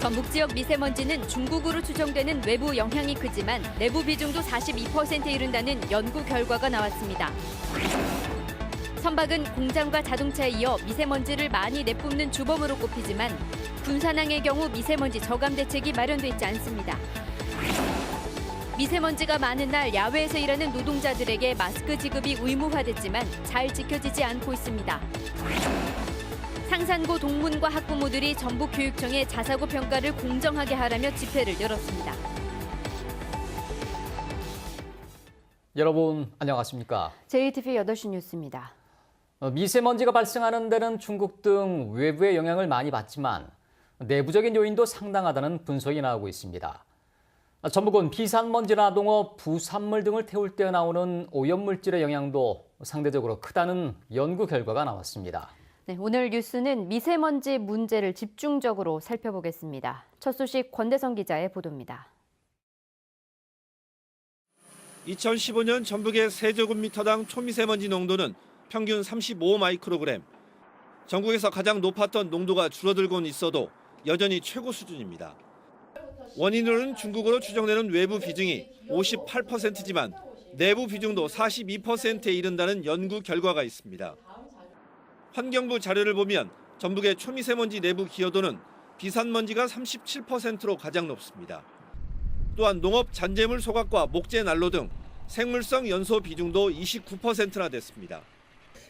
전북 지역 미세먼지는 중국으로 추정되는 외부 영향이 크지만 내부 비중도 42%에 이른다는 연구 결과가 나왔습니다. 선박은 공장과 자동차에 이어 미세먼지를 많이 내뿜는 주범으로 꼽히지만 군산항의 경우 미세먼지 저감 대책이 마련돼 있지 않습니다. 미세먼지가 많은 날 야외에서 일하는 노동자들에게 마스크 지급이 의무화됐지만 잘 지켜지지 않고 있습니다. 상산고 동문과 학부모들이 전북교육청에 자사고 평가를 공정하게 하라며 집회를 열었습니다. 여러분 안녕하십니까? JTBC 8시 뉴스입니다. 미세먼지가 발생하는 데는 중국 등 외부의 영향을 많이 받지만 내부적인 요인도 상당하다는 분석이 나오고 있습니다. 전북은 비산먼지나 농업, 부산물 등을 태울 때 나오는 오염물질의 영향도 상대적으로 크다는 연구 결과가 나왔습니다. 네, 오늘 뉴스는 미세먼지 문제를 집중적으로 살펴보겠습니다. 첫 소식 권대성 기자의 보도입니다. 2015년 전북의 세제곱미터당 초미세먼지 농도는 평균 35 마이크로그램. 전국에서 가장 높았던 농도가 줄어들곤 있어도 여전히 최고 수준입니다. 원인으로는 중국으로 추정되는 외부 비중이 58%지만 내부 비중도 42%에 이른다는 연구 결과가 있습니다. 환경부 자료를 보면 전북의 초미세먼지 내부 기여도는 비산먼지가 37%로 가장 높습니다. 또한 농업 잔재물 소각과 목재 난로 등 생물성 연소 비중도 29%나 됐습니다.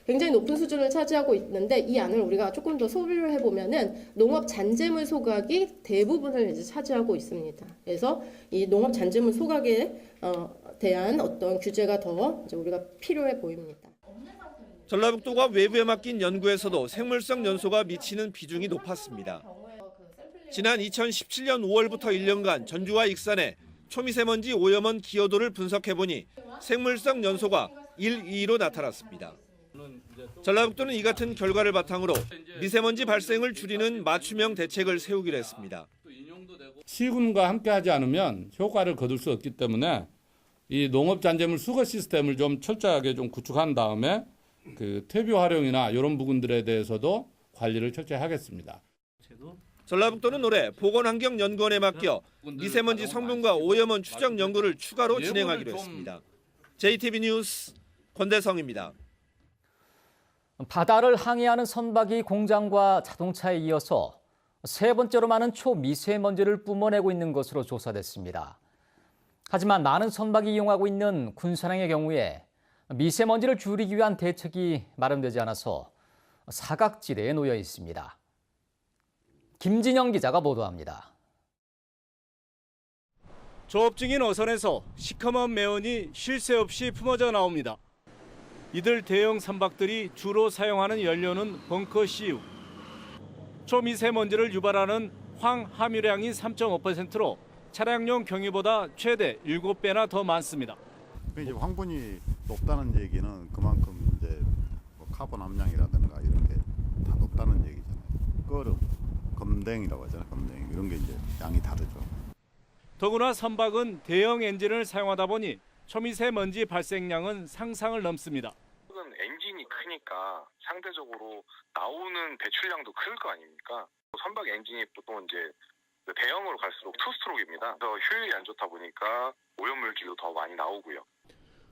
굉장히 높은 수준을 차지하고 있는데 이 안을 우리가 조금 더 소비를 해보면은 농업 잔재물 소각이 대부분을 이제 차지하고 있습니다. 그래서 이 농업 잔재물 소각에 대한 어떤 규제가 더 이제 우리가 필요해 보입니다. 전라북도가 외부에 맡긴 연구에서도 생물성 연소가 미치는 비중이 높았습니다. 지난 2017년 5월부터 1년간 전주와 익산의 초미세먼지 오염원 기여도를 분석해보니 생물성 연소가 1, 2위로 나타났습니다. 전라북도는 이 같은 결과를 바탕으로 미세먼지 발생을 줄이는 맞춤형 대책을 세우기로 했습니다. 시군과 함께하지 않으면 효과를 거둘 수 없기 때문에 이 농업잔재물 수거 시스템을 좀 철저하게 좀 구축한 다음에 그 퇴비 활용이나 이런 부분들에 대해서도 관리를 철저히 하겠습니다. 전라북도는 올해 보건환경연구원에 맡겨 미세먼지 성분과 오염원 추적 연구를 추가로 진행하기로 했습니다. JTBC 뉴스 권대성입니다. 바다를 항해하는 선박이 공장과 자동차에 이어서 세 번째로 많은 초미세먼지를 뿜어내고 있는 것으로 조사됐습니다. 하지만 많은 선박이 이용하고 있는 군산항의 경우에 미세먼지를 줄이기 위한 대책이 마련되지 않아서 사각지대에 놓여 있습니다. 김진영 기자가 보도합니다. 조업 중인 어선에서 시커먼 매연이 쉴 새 없이 품어져 나옵니다. 이들 대형 선박들이 주로 사용하는 연료는 벙커 CU. 초미세먼지를 유발하는 황함유량이 3.5%로 차량용 경유보다 최대 7배나 더 많습니다. 이제 황분이 높다는 얘기는 그만큼 이제 뭐 카본 함량이라든가 이런 게 다 높다는 얘기잖아요. 끓음, 검댕이라고 하잖아요. 검댕이 이런 게 이제 양이 다르죠. 더구나 선박은 대형 엔진을 사용하다 보니 초미세먼지 발생량은 상상을 넘습니다. 엔진이 크니까 상대적으로 나오는 배출량도 클 거 아닙니까? 선박 엔진이 보통 이제 대형으로 갈수록 투스트로크입니다. 그래서 효율이 안 좋다 보니까 오염물질도 더 많이 나오고요.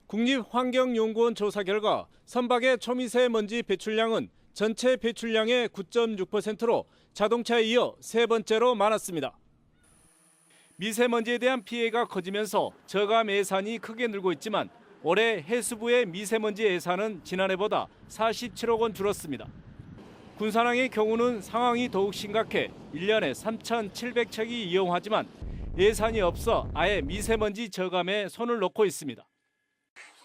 국립환경연구원 조사 결과 선박의 초미세먼지 배출량은 전체 배출량의 9.6%로 자동차에 이어 세 번째로 많았습니다. 미세먼지에 대한 피해가 커지면서 저감 예산이 크게 늘고 있지만 올해 해수부의 미세먼지 예산은 지난해보다 47억 원 줄었습니다. 군산항의 경우는 상황이 더욱 심각해 1년에 3,700척이 이용하지만 예산이 없어 아예 미세먼지 저감에 손을 놓고 있습니다.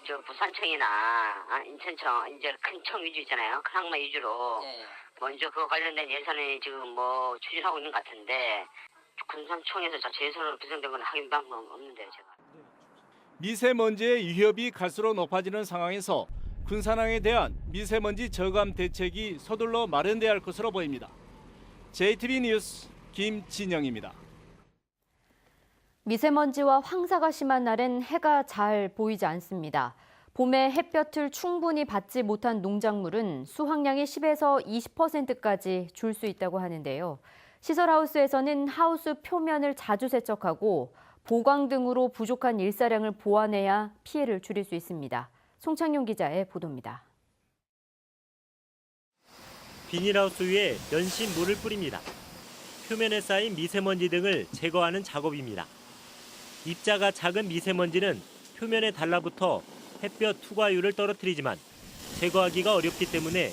저 부산청이나 인천청 이제 큰 청 위주 있잖아요. 큰 항만 위주로 먼저 그거 관련된 예산을 지금 뭐 추진하고 있는 것 같은데 군산청에서 자체 예산으로 배정된 건 확인 방법 없는데요, 제가. 미세먼지의 위협이 갈수록 높아지는 상황에서 군산항에 대한 미세먼지 저감 대책이 서둘러 마련돼야 할 것으로 보입니다. JTBC 뉴스 김진영입니다. 미세먼지와 황사가 심한 날엔 해가 잘 보이지 않습니다. 봄에 햇볕을 충분히 받지 못한 농작물은 수확량이 10에서 20%까지 줄 수 있다고 하는데요. 시설하우스에서는 하우스 표면을 자주 세척하고 보강 등으로 부족한 일사량을 보완해야 피해를 줄일 수 있습니다. 송창용 기자의 보도입니다. 비닐하우스 위에 연신 물을 뿌립니다. 표면에 쌓인 미세먼지 등을 제거하는 작업입니다. 입자가 작은 미세먼지는 표면에 달라붙어 햇볕 투과율을 떨어뜨리지만 제거하기가 어렵기 때문에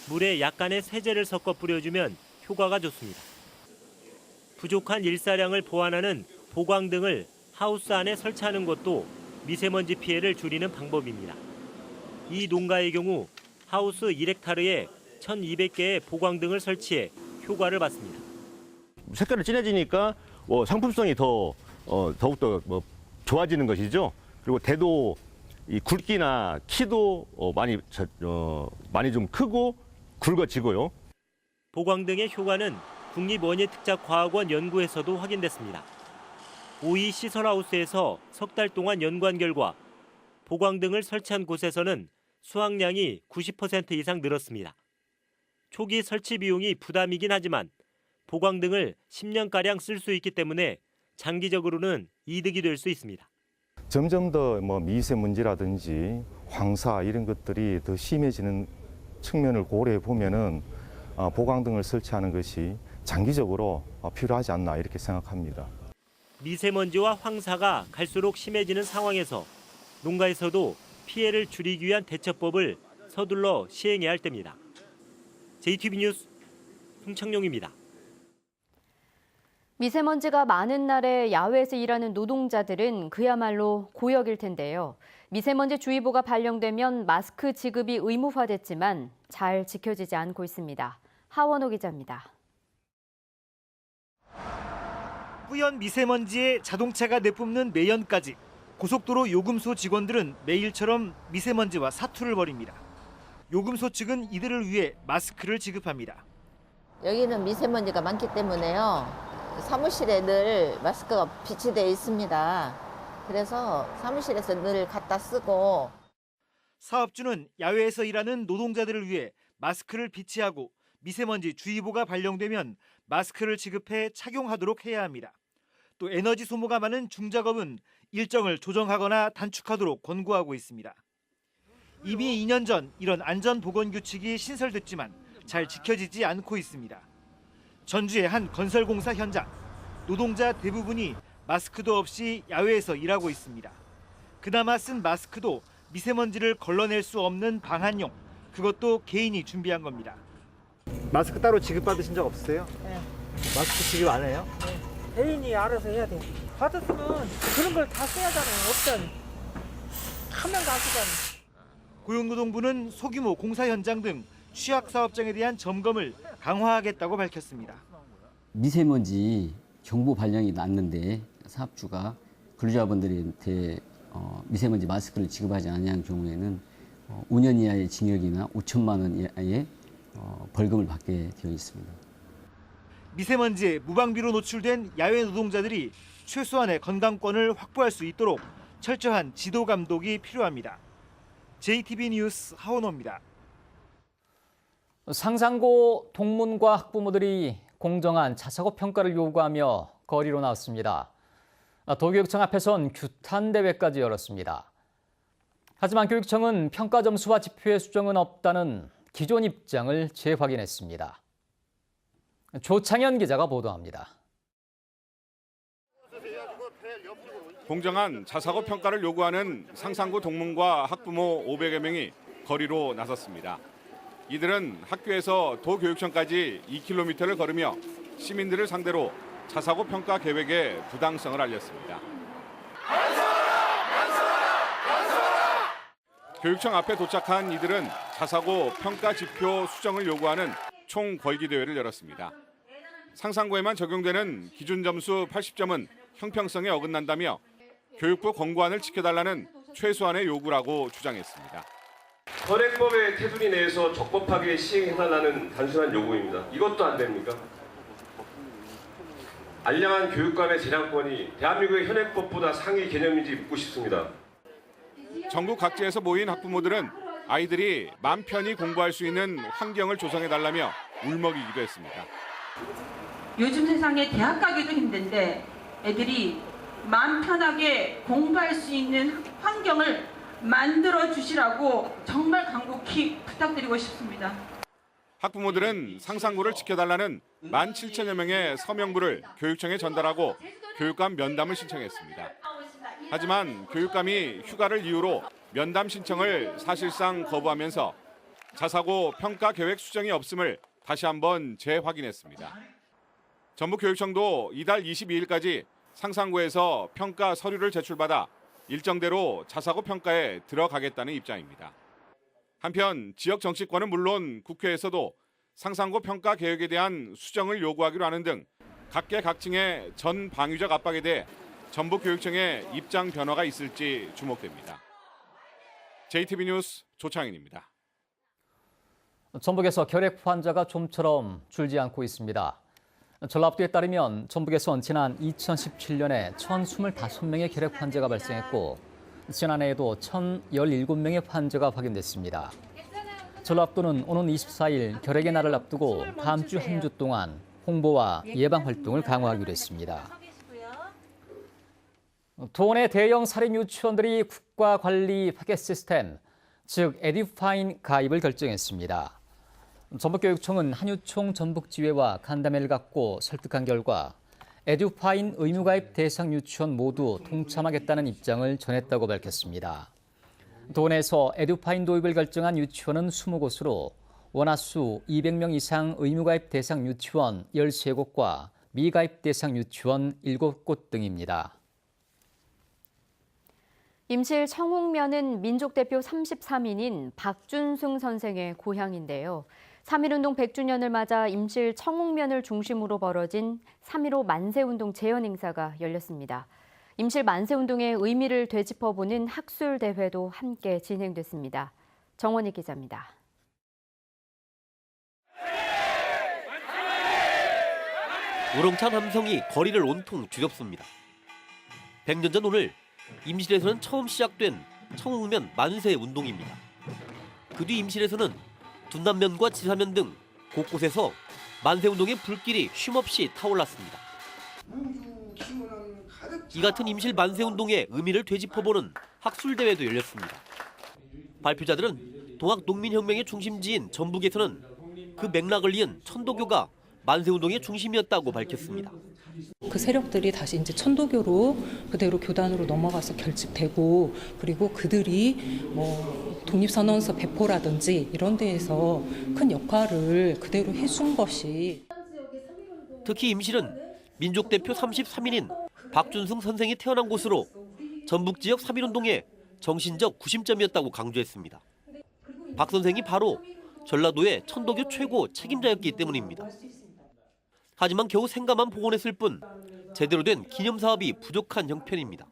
물에 약간의 세제를 섞어 뿌려주면 효과가 좋습니다. 부족한 일사량을 보완하는 보강 등을 하우스 안에 설치하는 것도 미세먼지 피해를 줄이는 방법입니다. 이 농가의 경우 하우스 1헥타르에 1,200개의 보강 등을 설치해 효과를 봤습니다. 색깔이 진해지니까 상품성이 더욱더 좋아지는 것이죠. 그리고 대도 이 굵기나 키도 많이 좀 크고 굵어지고요. 보강 등의 효과는 국립원예특작과학원 연구에서도 확인됐습니다. 오이 시설하우스에서 석 달 동안 연구한 결과 보강 등을 설치한 곳에서는 수확량이 90% 이상 늘었습니다. 초기 설치 비용이 부담이긴 하지만 보강 등을 10년가량 쓸 수 있기 때문에 장기적으로는 이득이 될 수 있습니다. 점점 더 미세먼지라든지 황사 이런 것들이 더 심해지는 측면을 고려해 보면은 보강 등을 설치하는 것이 장기적으로 필요하지 않나 이렇게 생각합니다. 미세먼지와 황사가 갈수록 심해지는 상황에서 농가에서도 피해를 줄이기 위한 대처법을 서둘러 시행해야 할 때입니다. JTBC 뉴스 송창용입니다. 미세먼지가 많은 날에 야외에서 일하는 노동자들은 그야말로 고역일 텐데요. 미세먼지 주의보가 발령되면 마스크 지급이 의무화됐지만 잘 지켜지지 않고 있습니다. 하원호 기자입니다. 뿌연 미세먼지에 자동차가 내뿜는 매연까지 고속도로 요금소 직원들은 매일처럼 미세먼지와 사투를 벌입니다. 요금소 측은 이들을 위해 마스크를 지급합니다. 여기는 미세먼지가 많기 때문에요. 사무실에 늘 마스크가 비치되어 있습니다. 그래서 사무실에서 늘 갖다 쓰고. 사업주는 야외에서 일하는 노동자들을 위해 마스크를 비치하고 미세먼지 주의보가 발령되면 마스크를 지급해 착용하도록 해야 합니다. 또 에너지 소모가 많은 중작업은 일정을 조정하거나 단축하도록 권고하고 있습니다. 이미 2년 전 이런 안전보건규칙이 신설됐지만 잘 지켜지지 않고 있습니다. 전주의 한 건설공사 현장, 노동자 대부분이 마스크도 없이 야외에서 일하고 있습니다. 그나마 쓴 마스크도 미세먼지를 걸러낼 수 없는 방한용, 그것도 개인이 준비한 겁니다. 마스크 따로 지급받으신 적 없으세요? 네. 마스크 지급 안 해요? 네. 개인이 알아서 해야 돼. 받았으면 그런 걸 다 써야 하잖아요. 없잖아. 하면 가수잖아. 고용노동부는 소규모 공사 현장 등 취약 사업장에 대한 점검을 강화하겠다고 밝혔습니다. 미세먼지 경보 발령이 났는데 사업주가 근로자분들한테 미세먼지 마스크를 지급하지 않은 경우에는 5년 이하의 징역이나 5천만 원 이하의 벌금을 받게 되어 있습니다. 미세먼지에 무방비로 노출된 야외 노동자들이 최소한의 건강권을 확보할 수 있도록 철저한 지도 감독이 필요합니다. JTBC 뉴스 하원호입니다. 상상고 동문과 학부모들이 공정한 자사고 평가를 요구하며 거리로 나왔습니다. 도교육청 앞에선 규탄 대회까지 열었습니다. 하지만 교육청은 평가 점수와 지표의 수정은 없다는 기존 입장을 재확인했습니다. 조창현 기자가 보도합니다. 공정한 자사고 평가를 요구하는 상상고 동문과 학부모 500여 명이 거리로 나섰습니다. 이들은 학교에서 도교육청까지 2km를 걸으며 시민들을 상대로 자사고 평가 계획의 부당성을 알렸습니다. 교육청 앞에 도착한 이들은 자사고 평가 지표 수정을 요구하는 총궐기 대회를 열었습니다. 상상고에만 적용되는 기준 점수 80점은 형평성에 어긋난다며 교육부 권고안을 지켜달라는 최소한의 요구라고 주장했습니다. 현행법의 테두리 내에서 적법하게 시행해달라는 단순한 요구입니다. 이것도 안 됩니까? 알량한 교육감의 재량권이 대한민국의 현행법보다 상위 개념인지 묻고 싶습니다. 전국 각지에서 모인 학부모들은 아이들이 맘 편히 공부할 수 있는 환경을 조성해달라며 울먹이기도 했습니다. 요즘 세상에 대학 가기도 힘든데 애들이 마음 편하게 공부할 수 있는 환경을 만들어 주시라고 정말 간곡히 부탁드리고 싶습니다. 학부모들은 상상고를 지켜달라는 17,000여 명의 서명부를 교육청에 전달하고 교육감 면담을 신청했습니다. 하지만 교육감이 휴가를 이유로 면담 신청을 사실상 거부하면서 자사고 평가 계획 수정이 없음을 다시 한번 재확인했습니다. 전북교육청도 이달 22일까지 상상고에서 평가 서류를 제출받아 일정대로 자사고 평가에 들어가겠다는 입장입니다. 한편 지역 정치권은 물론 국회에서도 상상고 평가 계획에 대한 수정을 요구하기로 하는 등 각계각층의 전 방위적 압박에 대해 전북교육청의 입장 변화가 있을지 주목됩니다. JTB 뉴스 조창인입니다. 전북에서 결핵 환자가 좀처럼 줄지 않고 있습니다. 전라북도에 따르면 전북에선 지난 2017년에 1,025명의 결핵 환자가 발생했고 지난해에도 1,017명의 환자가 확인됐습니다. 전라북도는 오는 24일 결핵의 날을 앞두고 다음 주 한 주 동안 홍보와 예방 활동을 강화하기로 했습니다. 도내 대형 사립 유치원들이 국가관리 회계 시스템, 즉 에듀파인 가입을 결정했습니다. 전북교육청은 한유총 전북지회와 간담회를 갖고 설득한 결과 에듀파인 의무가입 대상 유치원 모두 동참하겠다는 입장을 전했다고 밝혔습니다. 도내에서 에듀파인 도입을 결정한 유치원은 20곳으로 원화수 200명 이상 의무가입 대상 유치원 13곳과 미가입 대상 유치원 7곳 등입니다. 임실 청옥면은 민족대표 33인인 박준승 선생의 고향인데요. 3.1운동 100주년을 맞아 임실 청옥면을 중심으로 벌어진 3.15 만세운동 재현 행사가 열렸습니다. 임실 만세운동의 의미를 되짚어보는 학술대회도 함께 진행됐습니다. 정원희 기자입니다. 우렁찬 함성이 거리를 온통 뒤덮습니다. 100년 전 오늘 임실에서는 처음 시작된 청옥면 만세운동입니다. 그 뒤 임실에서는 둔남면과 지사면 등 곳곳에서 만세운동의 불길이 쉼없이 타올랐습니다. 이 같은 임실 만세운동의 의미를 되짚어보는 학술대회도 열렸습니다. 발표자들은 동학농민혁명의 중심지인 전북에서는 그 맥락을 이은 천도교가 만세운동의 중심이었다고 밝혔습니다. 그 세력들이 다시 이제 천도교로 그대로 교단으로 넘어가서 결집되고 그리고 그들이 뭐 독립선언서 배포라든지 이런 데에서 큰 역할을 그대로 해준 것이 특히 임실은 민족대표 33인인 박준승 선생이 태어난 곳으로 전북 지역 3.1운동의 정신적 구심점이었다고 강조했습니다. 박 선생이 바로 전라도의 천도교 최고 책임자였기 때문입니다. 하지만 겨우 생가만 복원했을 뿐 제대로 된 기념 사업이 부족한 형편입니다.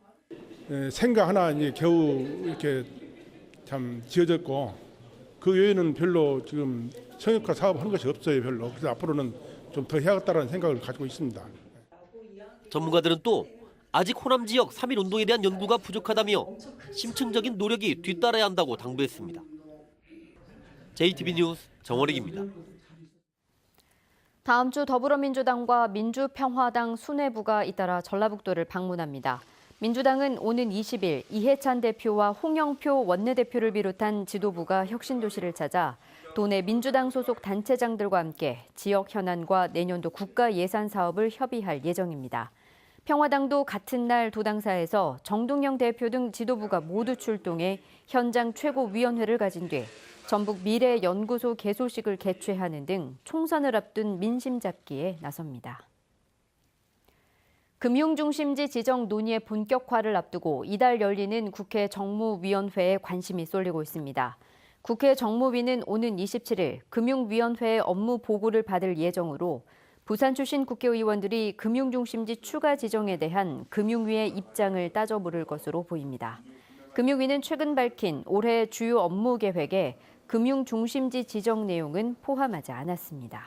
생가 하나 이제 겨우 이렇게 참 지어졌고 그 외에는 별로 지금 성역화 사업하는 것이 없어요, 별로. 그래서 앞으로는 좀 더 해야겠다는 생각을 가지고 있습니다. 전문가들은 또 아직 호남 지역 3.1운동에 대한 연구가 부족하다며 심층적인 노력이 뒤따라야 한다고 당부했습니다. JTB 뉴스 정원익입니다. 다음 주 더불어민주당과 민주평화당 수뇌부가 잇따라 전라북도를 방문합니다. 민주당은 오는 20일 이해찬 대표와 홍영표 원내대표를 비롯한 지도부가 혁신도시를 찾아 도내 민주당 소속 단체장들과 함께 지역 현안과 내년도 국가 예산 사업을 협의할 예정입니다. 평화당도 같은 날 도당사에서 정동영 대표 등 지도부가 모두 출동해 현장 최고위원회를 가진 뒤 전북 미래연구소 개소식을 개최하는 등 총선을 앞둔 민심 잡기에 나섭니다. 금융중심지 지정 논의의 본격화를 앞두고 이달 열리는 국회 정무위원회에 관심이 쏠리고 있습니다. 국회 정무위는 오는 27일 금융위원회의 업무 보고를 받을 예정으로 부산 출신 국회의원들이 금융중심지 추가 지정에 대한 금융위의 입장을 따져 물을 것으로 보입니다. 금융위는 최근 밝힌 올해 주요 업무 계획에 금융중심지 지정 내용은 포함하지 않았습니다.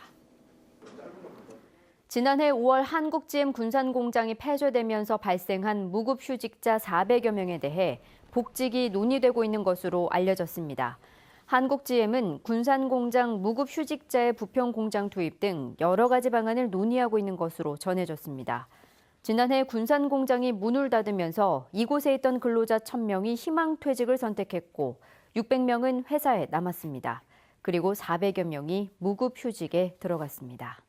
지난해 5월 한국 GM 군산공장이 폐쇄되면서 발생한 무급휴직자 400여 명에 대해 복직이 논의되고 있는 것으로 알려졌습니다. 한국GM은 군산공장 무급휴직자의 부평공장 투입 등 여러 가지 방안을 논의하고 있는 것으로 전해졌습니다. 지난해 군산공장이 문을 닫으면서 이곳에 있던 근로자 1,000명이 희망퇴직을 선택했고 600명은 회사에 남았습니다. 그리고 400여 명이 무급휴직에 들어갔습니다.